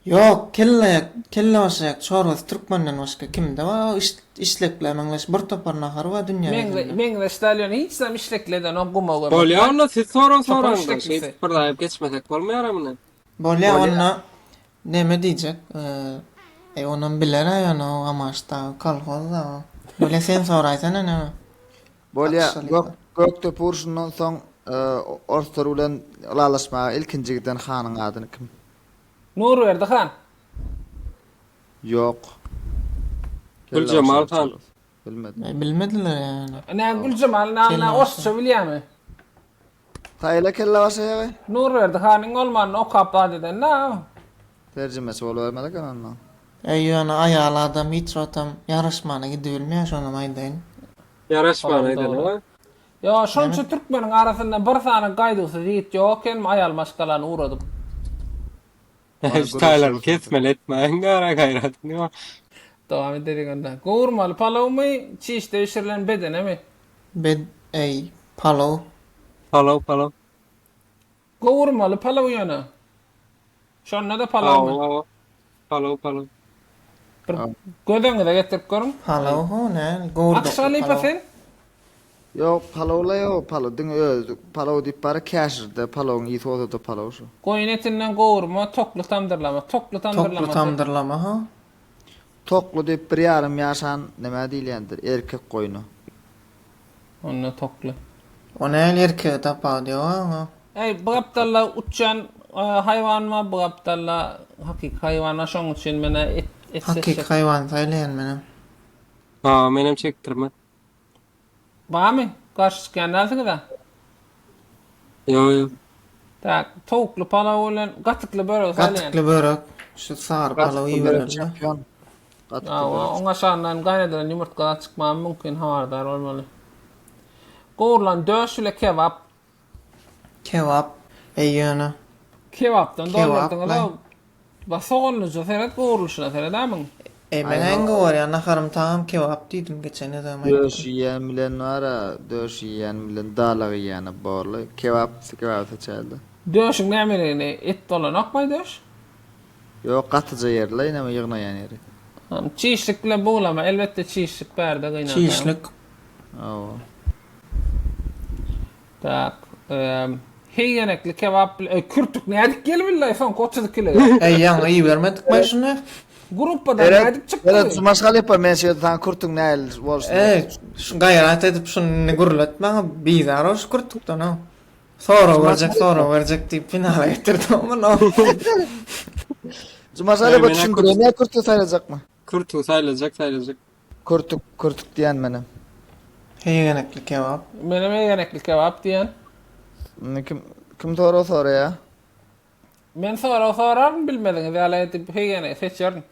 Yok kelle vaşayak çorbası Türkmenden başka kimde var? İşleklemenleş bir topar nahar var dünya. Men de stalyon hiç sam işlekleden o gumağı. Bolya onunla siz soran Çopan da işleklisi. şey fırlayıp geçmesek olmuyor amına. Böyle ona ne diyecek? Onun bilir yani o amaçta kalkozda o. Böyle sen soraysana ne? Bolya Aksalyka. gökte purşundan soň orstor bilen ulalaşmaga ilkinji giden hanyň adyny kim? Nur verdi han. Yok. Gülcemal Han. Bilmedim. Bilmediler yani. Ne Gülcemal Kelle na Osço William'ı. Tayla kelle başaya. Nur verdi hanın olman o kapta deden na. Tercümesi boluvermeli kan ondan. Yani ayalı adam hiç otam yarışmana gidiyormuyor şunu maydayın. Yaraşmanaydı Doğru. lan. Ya şonça Türkmenin arasında bir tane gaydısı deyit yok en ayal maskalan uğradım. Taylar kesmel etmeyin gara gayret. Devam edelim ondan. Kavurmalı palav mı? Çiğ değiştirilen bedene mi? Palo. Palav. Kavurmalı palav yana. Şonna da palav mı? Palav. Gödöňe de getirip görün. Palo ho ne? Gordo. Akşaly pasen. Yok palavla yok palav din öz palav dip para kaşırda palavın iyi soğudu da palav şu. Koyun etinden kavurma, toklu tamdırlama. Toklu tamdırlama. Toplu tamdırlama ha. Toklu dip bir yarım yaşan neme diýlendir erkek koyunu. Onna toklu. O ne erkeğe tapa diyor ha. Ey bu aptalla uçan hayvan mı? Bu aptalla hakik hayvan şoň üçin mene et Hakik seçecek. hayvan saylayan benim. Ha menem çektirme. Ba mı? Karşı çıkan dalsyňyz da. Yo. Tak, toklu palaw bilen gatykly börek salyan. Katıklı börek. Şu sağır palo iyi verir. Çempion. Oňa şandan gaýnadan ýumurtga çykmagy mümkin hawardar bolmaly. Goğurlan döş ile kebap. Kebap. Eyyana. Kebaptan Kebap, doldurdun lan. ala. Basoğulluca seret goğurluşuna seret amin. Ben hangi var ya nakarım tamam kebap dedim geçen adam. Döş yiyen bilen var ha, döş yiyen bilen dağlağı yiyen borlu. Kebap seçildi. Döşün nämeligini et dolan akmay döş. Yok katıcı yerle yine mi yığnayan yeri. Çiğişlik bile buğlama elbette çiğişlik berde gıyna. Çiğişlik. Oo. Tak. Hiyenekli kebap kürtük nädik gelmillay son koçuduk kile. Eyyan iyi vermedik mi şunu? Gruppadan nädik çıktı. Evet, sumaşgal yapar men şöyle tan kurtun näl bolsun. Şu gayret edip şunu ne gurlatma bizar hoş kurtuk da no. Sonra verecek deyip finale getirdim ama no. Sumaşgal yapar düşündürüyor, ne kurtu sayılacak mı? Kurtu sayılacak. Kurtuk diyen benim. Hiyenekli kebap. Benim hiyenekli kebap diyen. Kim soru ya? Men sorar bilmedin hala etip hiyenek seçerdin.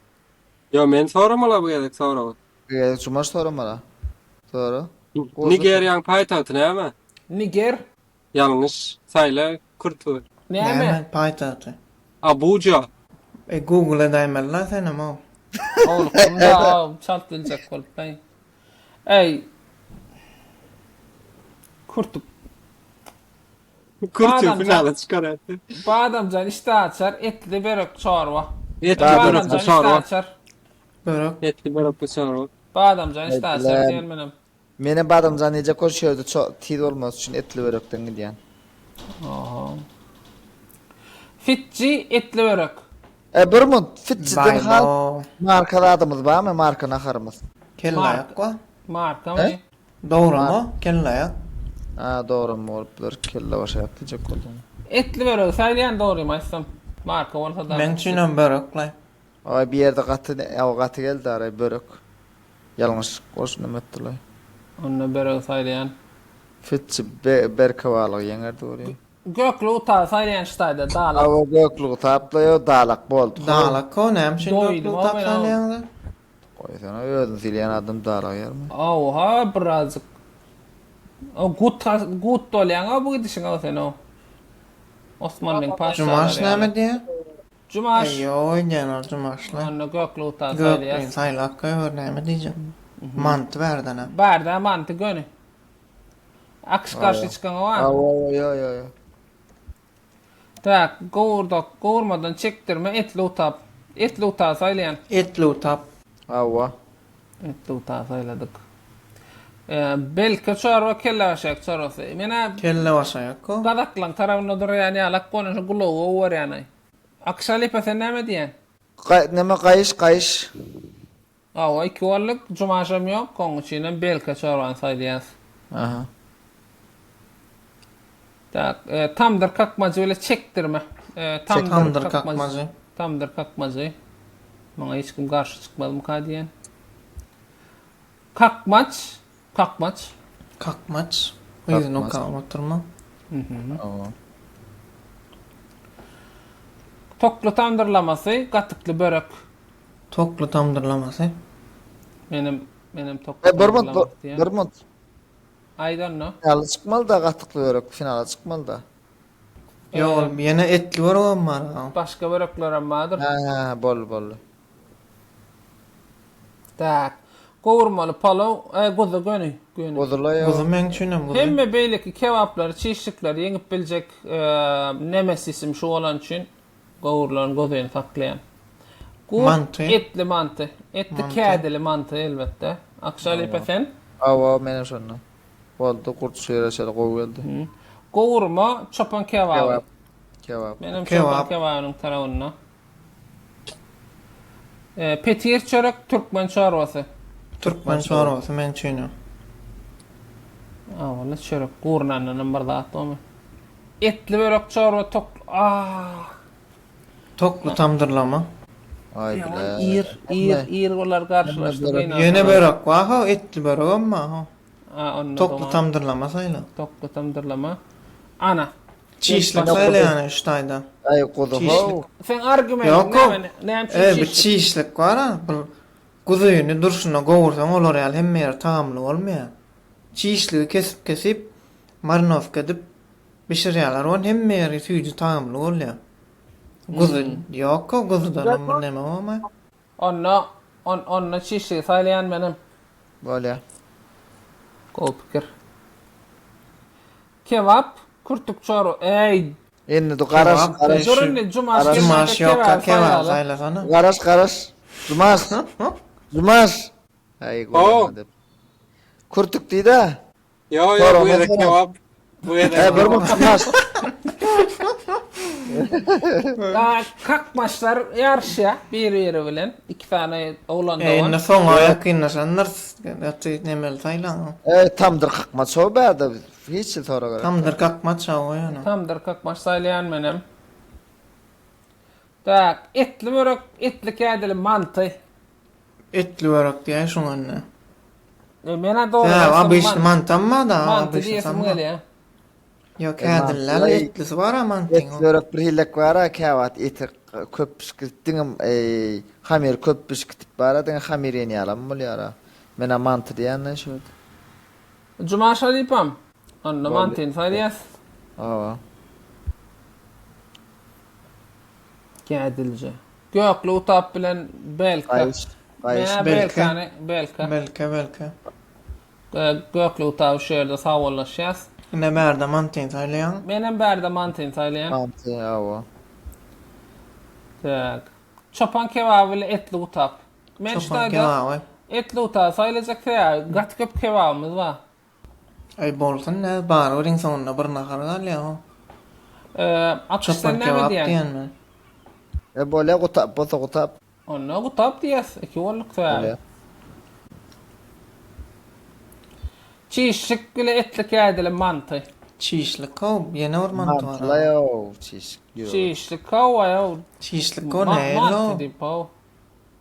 Yo men soramalar bu gerek soru. Sumaş soru mala. Soru. Nigerian paytahtı näme? Niger. Yanlış. Sayla kurtu. Näme? Paytahtı. Abuja. Google'a daymalla sen ama. Oğlum da çaltılacak kolpay. Ey. Kurtuk. Kurtu Badamcan. finale çıkar. Badamcan işte açar etli börek çorba. Etli Badamcan börek Badamcan bu işte çorba. açar. Börek. Etli börek bu çorba. Badamcan işte açar Etler. gelmenim. Benim badamcan nece koşuyordu çok tid olmaz için etli börekten gidiyen. Aha. Fitci etli börek. Burmut fitçiden hal Baylo. markalı adımız var mı marka nakarımız? Kelle ayak var. Marka mı? He? Doğru mu? Kelle ayak. Ha doğru mu oluplar kelle başa yapacak oldum. Etli börek saylayan doğruyum açsam. Marka olsa da. Ben çünkü börek lay. Ay bir yerde katı geldi araya börek. Yanlış koşun emettulay. Onu börek saylayan. Fitçi berkavalı yenger doğru. Göklü utağı saylayan ştayda dağla. Ava göklü taplıyor dağlak boldu. Dağlak o nem şimdi Doydum bu ama tapsalayanlar. Koy sana öldün silyen adım dağlak yer mi? Oha birazcık. O gut dolyan bu gidişin o sen o. Osmanlı'nın paşaları. Cumaş ne diye? Cumaş. Eyyo gene cumaşla. Onu göklü utağı Gökbin saylayan. saylak gör ne diyeceğim. Mantı verdin ha. Berda mantı gönü. Akış karşı çıkan o var. Ava yo. Tak, goğurmadan çektirme etli utap. Etli utağı saylayan. Etli utap. Ava. Etli utağı sayladık. Belki çorba kelle aşağı çorbası. Mena Kelle vasayak o. gadaklan tarafına dur yani alak konuş gulu var yani. Akşali pesen ne diyen? Neme kayış. Aa, iki varlık cumaşam yok. Kongu çiğnen belki çorban saylayan. Aha. Tak, tamdır kakmacı öyle çektirme. Tamdır kakmacı. Tamdır kakmacı. Bana hiç kim karşı çıkmadım ka diyen. Kakmaç. Kakmaç. O yüzden o Kakmaç. kalmattırma. Ava. Toklu tamdırlaması, katıklı börek. Toklu tamdırlaması. Benim toklu tamdırlaması diyen. Burmut. I don't know. Finale çıkmalı da katıklı börek finale çıkmalı da. Yo yine etli var o ama. Başka börekler amadır. Ha bol. Tak. Kavurmalı palav, kuzu gönü. Bodula yo. Kuzum ben çünüm kuzum. Hem beyleki kebaplar, çeşitlikler yenip bilecek nemesisim şu olan için kavurların kuzuyunu saklayan. Mantı. Etli mantı. Etli Mantı. kədili mantı elbette. Akşali pesen. Ava menem şonna. Boldu kurt suyra şöyle koyuldu. Kavurma, çopan kebabı. Kebap. Benim Kebap. çopan kebabının tarafına. Petir çörek Türkmen çorbası. Türkmen çorbası ben çünüm. Valla çörek kurnanın number dağıttı mı? Etli börek çorba toklu. Toklu tamdırlama. Ay bile. İr olar karşılaştı. Yine börek var ha etli börek ama ha. Toklu Toklu tamdırlama sayla. Toklu tamdırlama. Ana. Çiğişlik sayla yani iştayda. Ay kudu ho. Çiğişlik. Sen argument Yok o. ne Bir çiğişlik var ha. Kuzuyunu durşuna kavursan olur yani hem yer tamamlı olmuyor. Çiğişliği kesip Marinovka edip pişirýärler. On hemmeri tüýdi taýamly bolýar. Guzu ýok, guzudan näme bolma. Onna çişi saylayan menem. Bolýa. Gol pikir. Kebap, kurtuk çoru. Ey, Endi du garaş, Kebap, garaş. Şu- görünni cumaş Cumaş ýok, kebap saylaly. saylasana. Garaş. Cumas. Cumas. Ay goýma. Kurtuk diýdi. Yo Sonra, bu ýerde sonra. kebap. Bu ýerde. Bir muk cumas. Kakmaçlar yarışya bir bilen. İki tane oğlan da var. Enne soňa ýakynlaşanlar ýaty nemel saylan. Tamdır kakma çoğu berdi. Hiç sonra göre. Tamdyr kakma çaw ýana. Tamdır kakmaç saylayan menem. Tak, etli börek, etli kədili mantı. Etli börek diýär şoňa. Mena doğru. Ya abiş mantamma da Mantı abiş diyesim tamma. gelýär. Yok kädiller etlisi var aman Et börek bir hillek var käwat eti köp pişkirdin hamir köp pişkitip baradın hamir ýeni alam bolýar. Mena mantı diýen şu. Cumaş alypam. Onna mantyn saylaýas. Aa. Kədilce. Gökli utap bilen belka. Gaýış. Mena belka. belka. Belke. Gökli utap şerde sawollaşýas. Ne berde mantin saylayan. Menem berde mantyn saylayan. Mantı ýa. Tak. Çopan kebabı ile etli utap. Men Çopan ştaýda kebabı. etli utap sayılacak ya. Gat köp kebabımız var. Ay bolsun ne bar orin sonuna bir nahar gal ya. Akşam Çopan ne kebap diyen? diyen mi? Bolýa gutap, bota gutap. Onna utap diyes. İki olluk Bolýa. sayı. Çiğşik ile etli kədili mantı. Çiğişlik kov, yine orman Mantıla tuara. yo, çiş. Çiğşik kava ya. Çiğişlik kov ne lo? Mantı deyip o.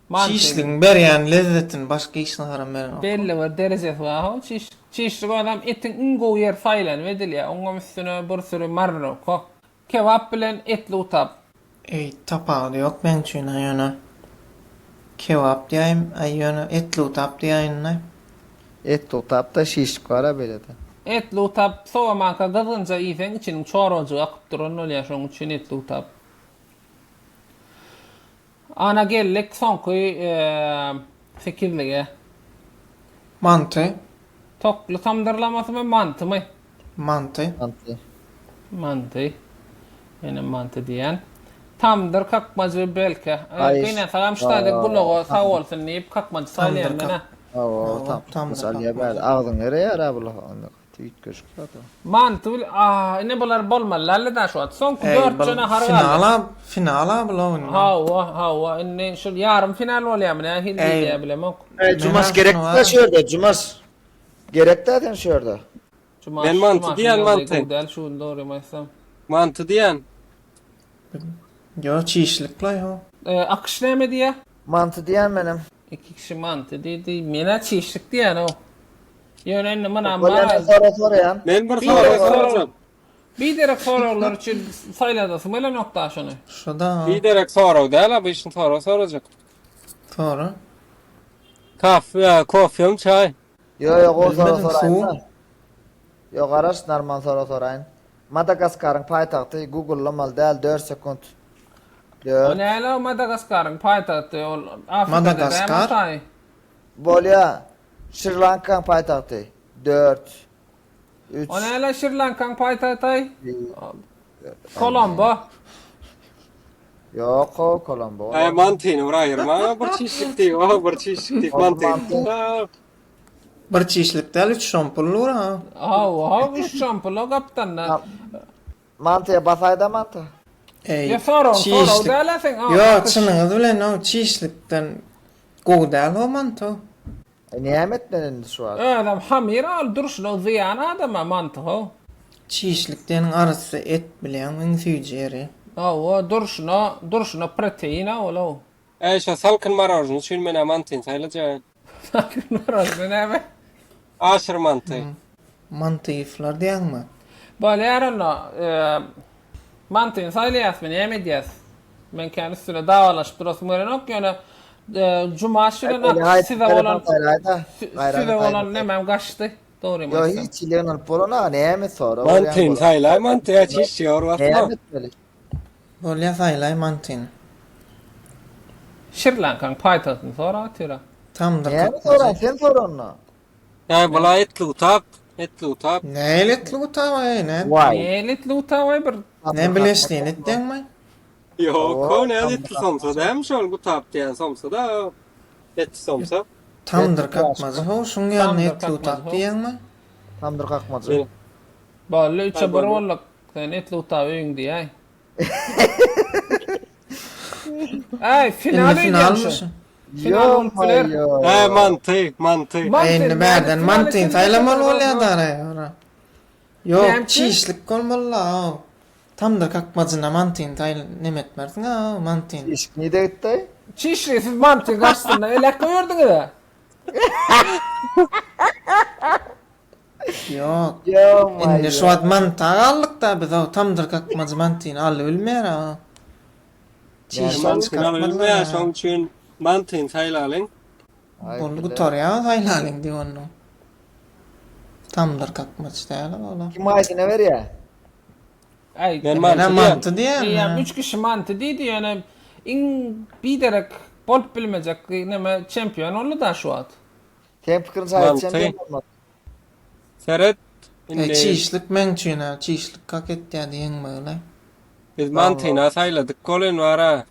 Mantı. Çiğişliğin beryan lezzetin başka işine haram verin o. Belli var derecesi var. Ha, çiğşik adam etin ingo yer saylan vedil ya. Onun üstüne bir sürü marno ko. Kebap bilen etli utap. Ey tapağı da yok ben çüğüne yana. Kebap diyeyim, ay yana etli utap diyeyim ne? Et tutap da şiş var belede. Etli utap soğumanka gazınca ifen içinin çoğrocu akıp durun oluyor şunun için etli utap. Ana gellik son koy fikirlige. Mantı. Toklu tamdırlaması mı mantı mı? Mantı. Mantı. Mantı. Benim mantı diyen. Tamdır kakmacı belki. Ay, Yine sağam ştayda aa, gulağı sağ olsun deyip kakmacı saylayan Tamdır bana. Oo, tam. tam da Salya bakma. berdi. Ağzın nereye yara bula. Tweet gözüküyor da. Mantı bil ne bular bolmalı da şu at. Son Ey 4 cana hargal. finala bulavun. Hava inni şu yarım final oluyor mu ne hildi Ey. diye bilemem. Cumas Ben gerekti aslında de var. şurada. Cumas. Gerekti de şurada. Ben mantı diyen mantı. Del şu doğru maysam. Mantı diýen. Yo çiğişlik la yo. Akış ne mi diye? Mantı diyen benim. İki kişi mantı dedi. Mena çeşitlik diye no. Yönen bana Bolýa mara. sorayan. Men bir Bir soru direkt soracağım. Bir direkt sorular için sayladasın. Böyle nokta şunu. Şurada Bir direkt soru değil abi işin soru soracak. doğru. Kofyem çay. Yo o soru Bilmedim, sorayın. su. da. Yo garaş normal soru sorayın. Madagaskar'ın paytaxtı Google'la mal değil 4 sekund. O 4. ne ala Madagaskar'ın paytahtı. Afrika'da Madagaskar? Madagaskar. Bolýa Sri Lanka'nın paytaxtı 4. 3. O ne ala Sri Lanka'nın paytahtı. Colombo. Yok o Colombo. Ay mantıyını vurayırma. Bir çeşitlik değil. O bir çeşitlik değil. Mantıyını. Bir çiğişlik değil, 3 şampullu var ha. Ha üç şampolo kaptanlar. Mantıya basayda mantı. Ey, Ya soru çiğişlik. değil sen. Yo, çınığız bilen o çiğişlikten goğu değil o mantı. Nimet nenin şu an? Adam hamir al duruşlu ziyan adama mantı o. Çiğişlikten arası et bilen en süyceri. O duruşlu proteina ola. Eşe salkın mararjını çürmene mantıyını sayılacak. Narasın abi. Aşır mantı. Mantı iflar diyen mi? Böyle yarın mantığın sayılayas mı ne diyes? Ben kendi üstüne davalaşıp durasım öyle yok yani. Cuma şirin size olan ne mem kaçtı. Doğru Yo mu? hiç ileğinin polona näme sonra? Mantyn sayla mantyja çişiyor vatma. Näme etmeli? Bolya saylay mantin. Sri Lanka'nın paytahtını sonra atıra. Tamdır Näme sonra? kapmacı. Sen sor onu. Ya bula etli utap. Etli utap. Neyletli utavay ne? Vay. Nelit lutavay bir Ne bileştiğin ettin mi? Yok o ne etli somsa da hem şol utap diyen somsa da etli somsa. Tamdır kapmacı. Ho şun ya Tamdır netli kapmacı, utap ho. diyen mi? Tamdır kalkmacı. Evet. Balı üçe bir Tabii. ollak. Sen et lutavay öğün diye ay. Ay final Indi final oynuyormuş. mısın? Final Yo oldular. yo. He mantı. Mantı. Indi berden mantin saylamalı olya da ara. Yok Näme? çiğişlik olmalı. Tamdır kapmacına mantin sayl nemetmersin ha mantin. İş nide gitti? Çişri siz mantı karşısında elek koyurdunuz da. Yok. Yo Indi şu ad mantağı allık da biz o tamdır kapmacı mantin al ölmer ha. Çiğişlik Mantı ölme ya kapmalı. şol için mantyn saylalın. Bolu gutar ya saylalın diyor onu. Tamdır kapmacı da ola. Kim aydına ver ya? Ay. Ben Ne mantı diyen. mantı diye Ya mi? 3 kişi mantı dedi yani in biderek bolup bilmeyecek neme şampiyon oldu da şu at. Sen fikrini sahipsen Mantı. ben olmaz. Seret. Indi Çiğişlik men çiğne, çiğişlik kaket ya diyen mi öyle? biz mantyna sayladık. Kolun var ha.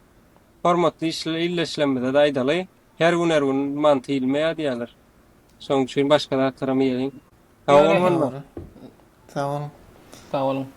Formatlı illeşlemede de aydalı. Her gün mantı ilmeye diyorlar. Son için başka da aktaramıyordun. Tamam mı? Sağ olun. Sağ olun.